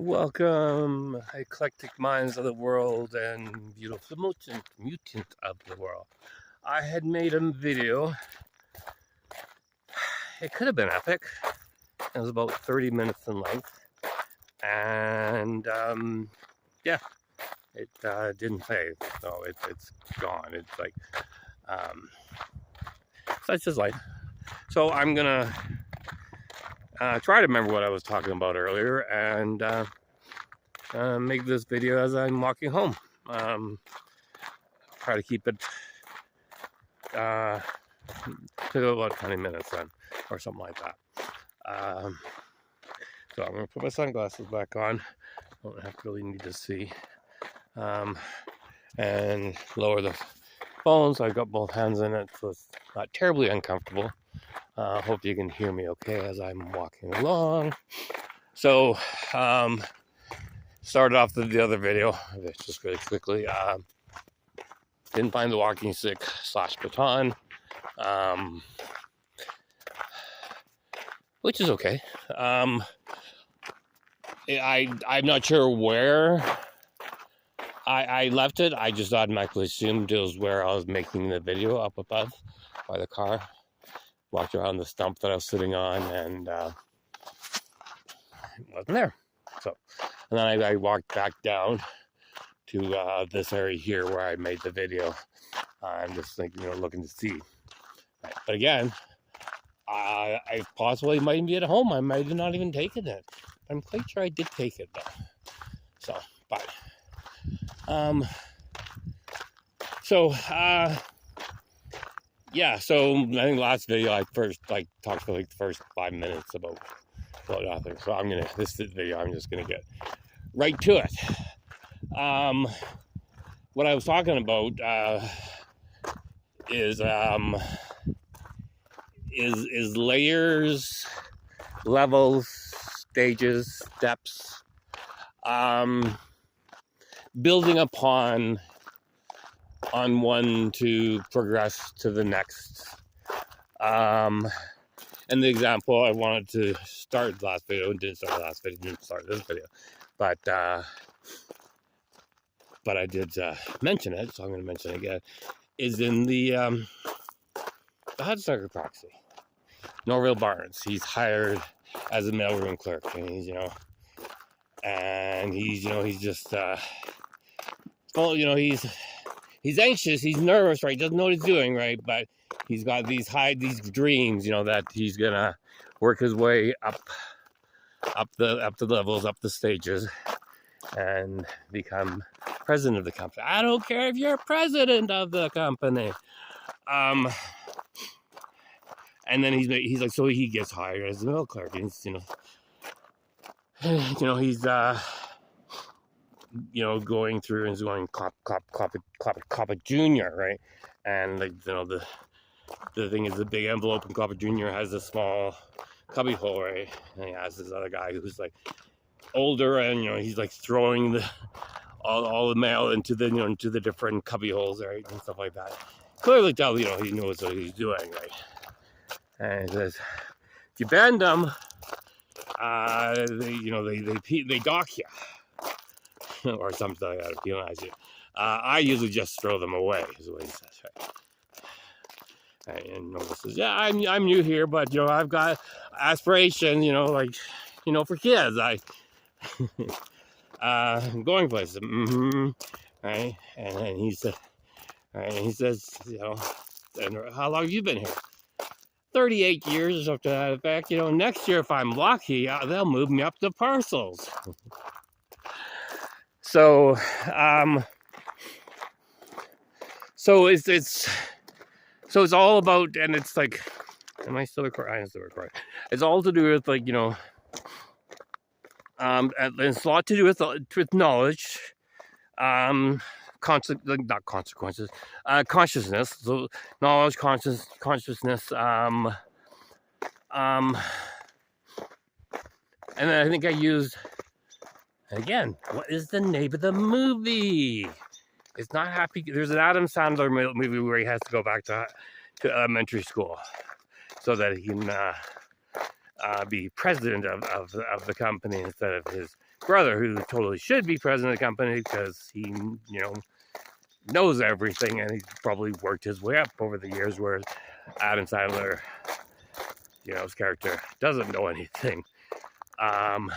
Welcome, eclectic minds of the world and beautiful mutant of the world. I had made a video. It could have been epic. It was about 30 minutes in length. And yeah, it didn't save. So it's gone. It's like, such is life. So I'm going to try to remember what I was talking about earlier and make this video as I'm walking home. Try to keep it to about 20 minutes then, or something like that. So I'm going to put my sunglasses back on. Don't have to really need to see. And lower the phone so I've got both hands in it, so it's not terribly uncomfortable. Hope you can hear me okay as I'm walking along. So, started off the other video, just really quickly. Didn't find the walking stick / baton, which is okay. I'm not sure where I left it. I just automatically assumed it was where I was making the video up above by the car. Walked around the stump that I was sitting on, and it wasn't there. So, and then I walked back down to this area here where I made the video. I'm just thinking, looking to see. Right. But again, I possibly might be at home. I might have not even taken it. I'm quite sure I did take it though. So, but yeah. So I think last video I first talked for the first 5 minutes about nothing. So this video I'm just gonna get right to it. What I was talking about is layers, levels, stages, steps, building upon one to progress to the next. And the example I wanted to start the last video, didn't start this video, but I did mention it, so I'm going to mention it again, is in the Hudsucker proxy. Norville Barnes, he's hired as a mailroom clerk, and he's just, he's anxious, he's nervous, right? Doesn't know what he's doing, right? But he's got these dreams, that he's gonna work his way up the levels, up the stages, and become president of the company. I don't care if you're president of the company. And then he's like, so he gets hired as a mail clerk, and he's going through and going cop junior, right? And the thing is, the big envelope in Copper Junior has a small cubby hole, right? And he has this other guy who's like older, and he's like throwing all the mail into the different cubby holes, right, and stuff like that. Clearly tell he knows what he's doing, right? And he says, if you bend them, they dock you, or something like that. Penalize you. I usually just throw them away, is what he says, right? And Noble says, yeah, I'm new here, but I've got aspirations, for kids. I'm going places, right? And then he said, right? And he says, and how long have you been here? 38 years or something to that effect. Next year, if I'm lucky, they'll move me up to parcels. So, it's all about, and it's like, am I still recording? I'm still recording. It's all to do with it's a lot to do with knowledge, not consequences, consciousness. So knowledge, consciousness, and then I think I used, again, what is the name of the movie? It's not Happy. There's an Adam Sandler movie where he has to go back to elementary school so that he can be president of the company instead of his brother, who totally should be president of the company because he, knows everything and he's probably worked his way up over the years, whereas Adam Sandler, his character doesn't know anything. And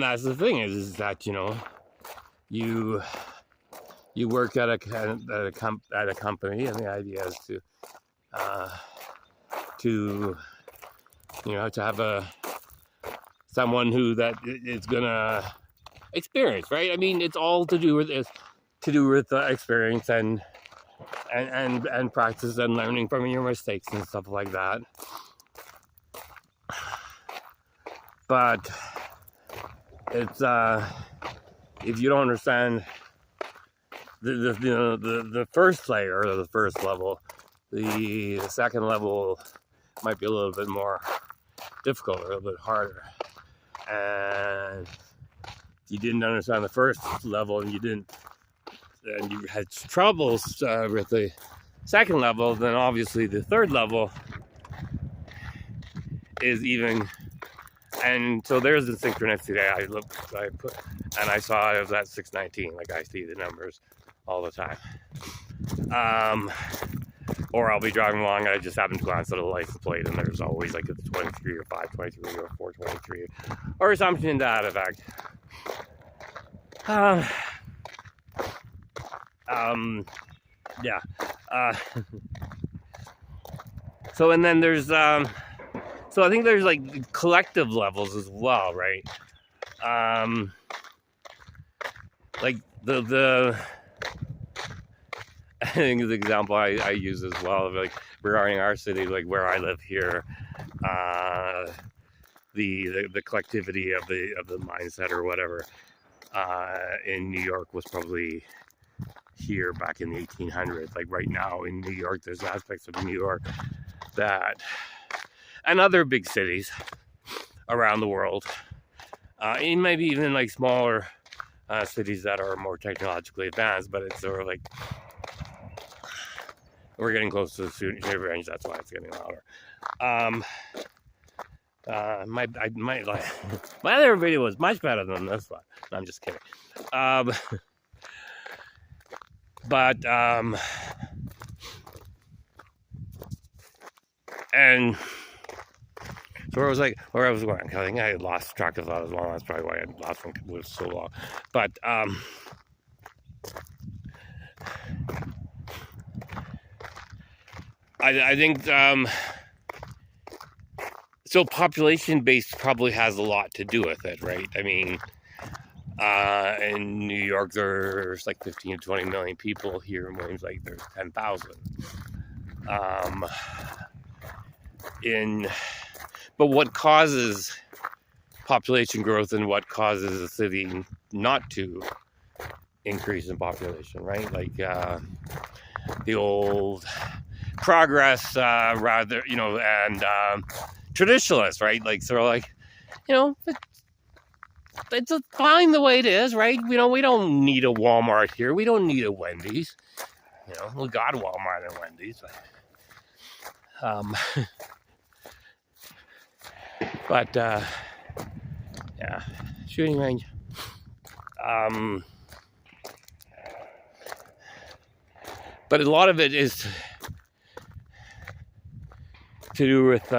that's the thing is that you work at a company, and the idea is to have someone who that is gonna experience, right? I mean, it's all to do with experience and practice and learning from your mistakes and stuff like that. But it's if you don't understand the first layer or the first level, the second level might be a little bit more difficult or a little bit harder. And if you didn't understand the first level and you had troubles with the second level, then obviously the third level is even. And so there's the synchronicity and I saw it was at 619. Like, I see the numbers all the time. Or I'll be driving along and I just happen to glance at a license plate and there's always like a 23 or 523 or 423 or something to that effect. Yeah. So, and then there's so I think there's like collective levels as well, right? Like the I think the example I use as well, like regarding our city, like where I live here, the collectivity of the mindset or whatever in New York was probably here back in the 1800s. Like right now in New York, there's aspects of New York that, and other big cities around the world, and maybe even like smaller cities that are more technologically advanced, but it's sort of like we're getting close to the shooting range. That's why it's getting louder. My other video was much better than this one. No, I'm just kidding. And so where I was going, I think I had lost track of that as well. That's probably why I lost one, it was so long. But I think so population base probably has a lot to do with it, right? I mean, in New York there's like 15 to 20 million people. Here in Williams Lake there's 10,000. But what causes population growth and what causes a city not to increase in population, right? Like the old progress, rather, and traditionalists, right? Like, sort of like, it's fine the way it is, right? We don't need a Walmart here. We don't need a Wendy's. We got a Walmart and Wendy's. But yeah, shooting range. But a lot of it is to do with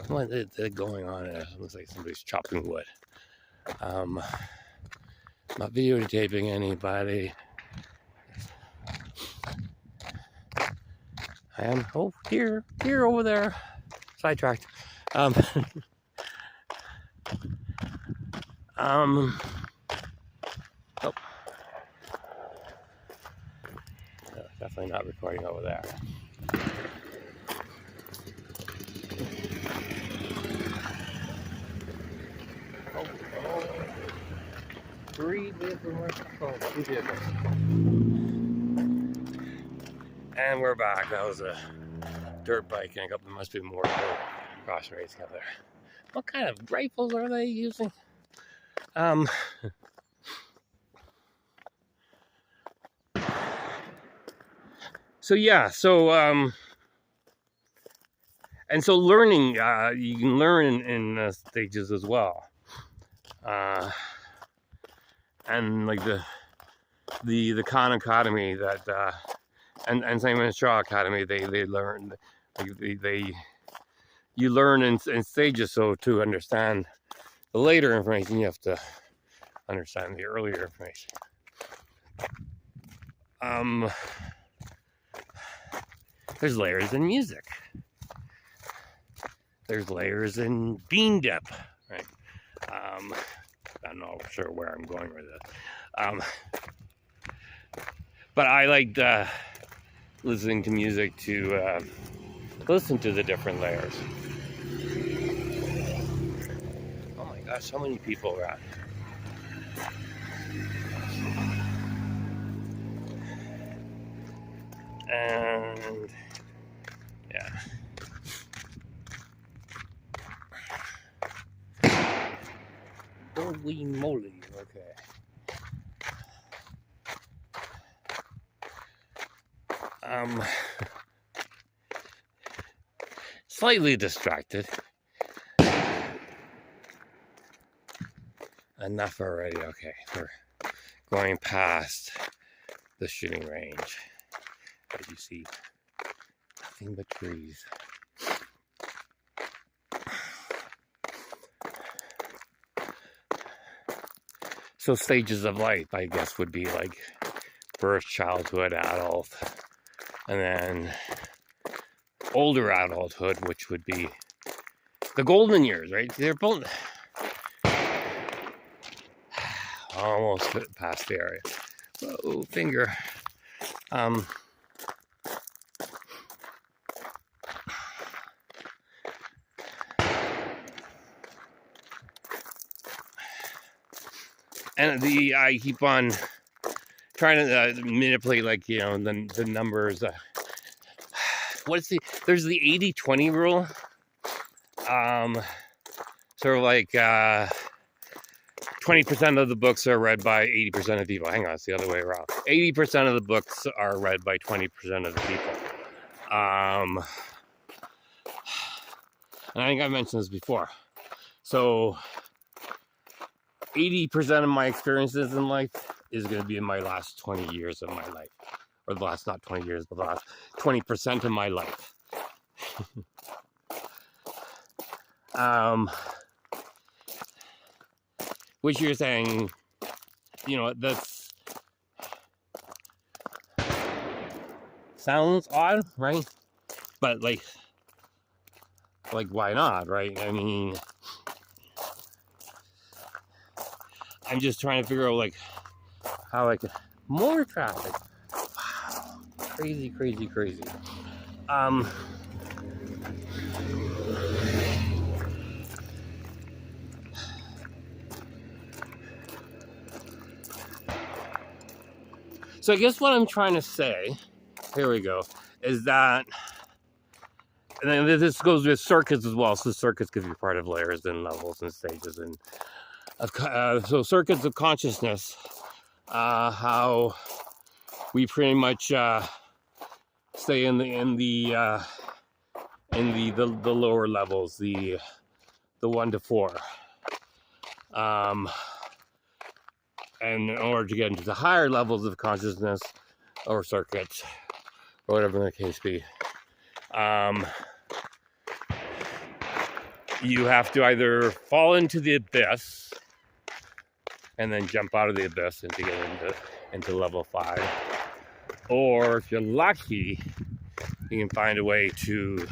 what is going on. It looks like somebody's chopping wood. Not videotaping anybody. I am here, over there. Sidetracked. Oh. Definitely not recording over there. Two vehicles. And we're back. That was a dirt bike, and there must be more cross race out there. What kind of rifles are they using? So yeah, and so learning, you can learn in stages as well, and like the Khan Academy that and Simon Shaw Academy, they learn, like they you learn in stages. So to understand the later information, you have to understand the earlier information. There's layers in music. There's layers in bean dip, right? I'm not sure where I'm going with this. But I liked listening to music to listen to the different layers. Oh my gosh, so many people around. And yeah. Holy moly, okay. Slightly distracted. Enough already, okay. We're going past the shooting range. As you see, nothing but trees. So stages of life, I guess, would be like birth, childhood, adult, and then older adulthood, which would be the golden years, right? They're both almost past the area. Whoa, finger. And I keep on trying to manipulate, like, you know, the numbers. There's the 80-20 rule. Sort of like 20% of the books are read by 80% of people. Hang on, it's the other way around. 80% of the books are read by 20% of the people. And I think I've mentioned this before. So 80% of my experiences in life is going to be in my last 20 years of my life. Or the last, not 20 years, but the last 20% of my life. Which you're saying, you know, that's sounds odd, right? But like why not, right? I mean, I'm just trying to figure out like how I could more traffic. Wow, crazy. So I guess what I'm trying to say, here we go, is that, and then this goes with circuits as well. So circuits could be part of layers and levels and stages, and so circuits of consciousness, how we pretty much stay in the lower levels, the 1 to 4. And in order to get into the higher levels of consciousness or circuits, or whatever the case be, you have to either fall into the abyss and then jump out of the abyss and to get into level 5, or if you're lucky, you can find a way to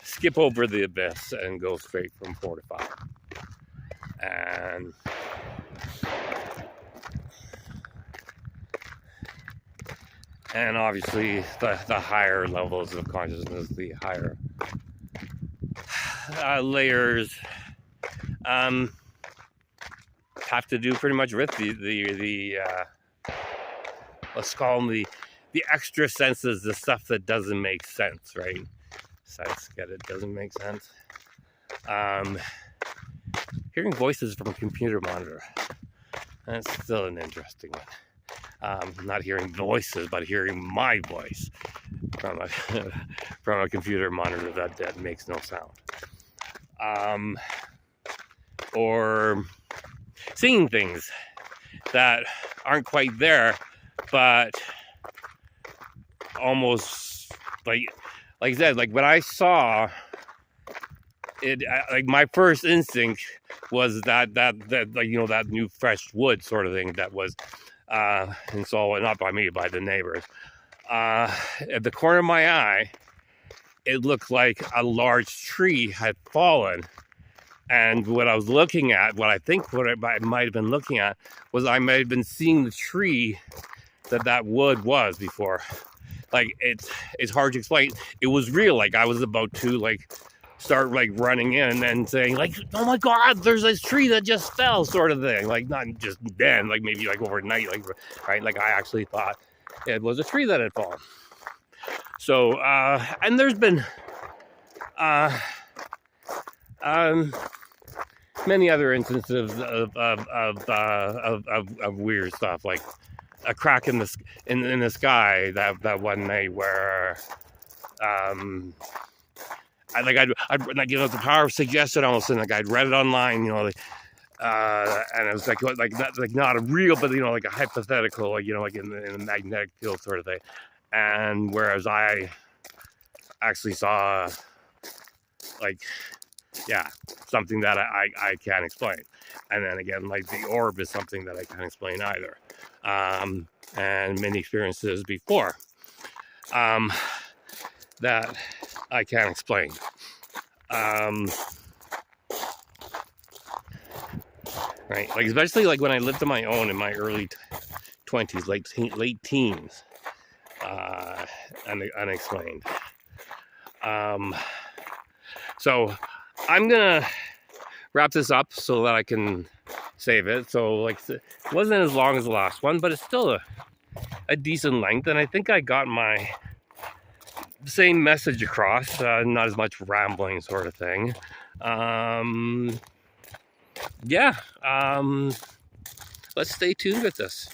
skip over the abyss and go straight from 4 to 5. And obviously the higher levels of consciousness, the higher layers, have to do pretty much with the let's call them the extra senses, the stuff that doesn't make sense, right? Sense, get it? Doesn't make sense. Hearing voices from a computer monitor, that's still an interesting one. Not hearing voices, but hearing my voice from a from a computer monitor that makes no sound. Or seeing things that aren't quite there, but almost like I said, like when I saw it, like my first instinct was that like, you know, that new fresh wood sort of thing that was installed, not by me, by the neighbors. At the corner of my eye, it looked like a large tree had fallen. And what I was looking at, what I might have been looking at, was I might have been seeing the tree that wood was before. Like it's hard to explain. It was real. Like I was about to like start like running in and saying like, oh my God, there's this tree that just fell, sort of thing. Like not just then, like maybe like overnight, like right. Like I actually thought it was a tree that had fallen. So and there's been many other instances of weird stuff, like a crack in the sky that one night where I'd like, you know, the power of suggestion almost, and like I'd read it online, you know, like and it was like that's like not a real, but you know, like a hypothetical, like, you know, like in the magnetic field sort of thing. And whereas I actually saw like, yeah, something that I can't explain. And then again, like the orb is something that I can't explain either. And many experiences before that I can't explain. Right, like especially like when I lived on my own in my early 20s, late teens, unexplained. So I'm gonna wrap this up so that I can save it. So like it wasn't as long as the last one, but it's still a decent length, and I think I got my same message across, not as much rambling sort of thing. Yeah, let's stay tuned with this.